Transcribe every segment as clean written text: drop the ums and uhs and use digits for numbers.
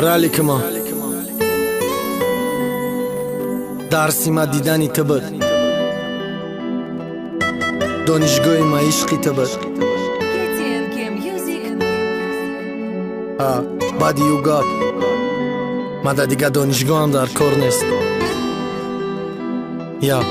راليكما درسي ما ديداني تبر دانشگاه ما عشقی تبر بادی یوگات مادا دیگه دانشگاه هم در کار نیست یا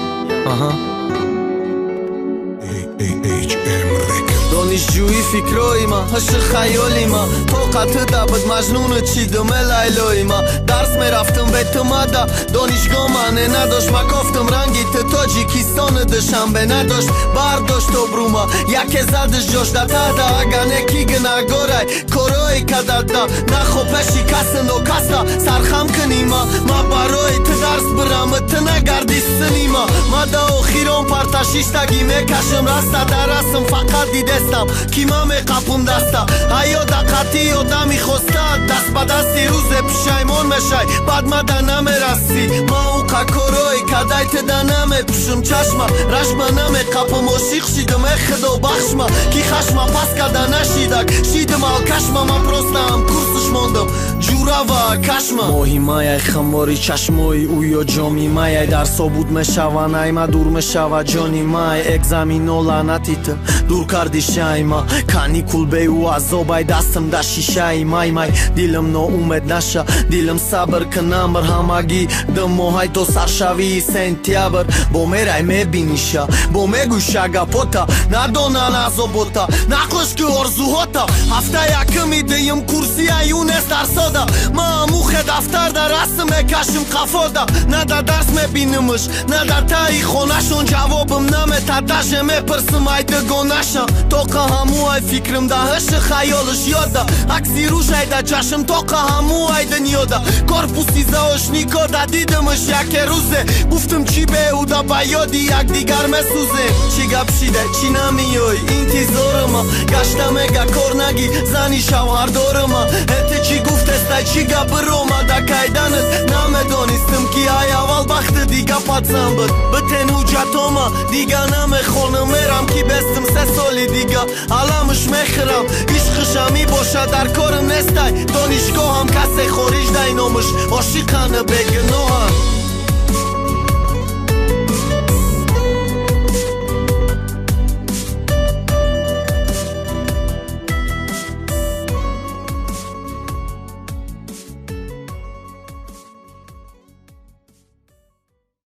دانشجویی فکرای ما عشق خیالی ما طاقت دا بد مجنون چیدم لیلای ما درس میرفتم بیت مادا دانشگاه منه نداشت مکافتم رنگی تاجیکستان دشنبه نداشت برداشت بروما یک زدش جاش دا تادا اگه نکی گناگارای کارای کدر دا نخو پشی کسن و کسا سرخم کنیما ما برای تو درس برم تو نگردی سنیما مادا و خیران پرتشیشتگی میکشم رستا درستم فقط دیدستم کیما میقپم دستا ایا دقتی آدمی خوسته دست به دستی روز پشیمون میشای بعد مده نمیرسی ما او ککروی کدای تده نمیپشم چشما رشما نمیقپم عاشق شیدم خدا بخشما کی خشما پس کده نشیدک شیدم آکشما من پرستم کورسش موندم جورا و کشما ماهی مایای خماری چشمای او یا جامی مایای در سابود میشوان ایما دور میشوه جانی مای اگزامین و لعنتیت دور کردی شایما کانیکول بی و عذابای دستم در شیشه مای مای دیلم نا اومد نشه دیلم صبر کنم بر همگی دم ماهای تو سرشوی سنتیابر با میرای میبینیشه با میگوشه گپوتا ندونن عذابوتا نقلش که ارزوهاتا هفته یکمی دیم کرسی ایونس در سادا ما موخ دفتر در رسم میکشم قفادا نه در درس میبینمش نه در تایی خونشون جوابم نمیتدشه میپرسم ای دگونشم توقع همو ای فکرم ده هش خیالش یادا اکسی روش ای ده چشم توقع همو ای دنیادا کارپوسی زاش نیکادا دیدمش یک روزه گفتم چی به او دا بیادی یک دیگر مسوزه چی گپ شیده چی نمیای انتظارم گشتم اگه کار نگی زنی شوهر دارم هته چی گفت استا چی گپ روما دا کایدنت نمیدانستم کی ای اول بخت دیگه پاتسم بود بتن حجتاما دیگه نمیخونم میرم کی بستم 3 سالی دیگه علمش میخرم عشقشم می باشه در کارم نستای دانشگاه هم کسی خارج دای نامش عاشقانه بگناهم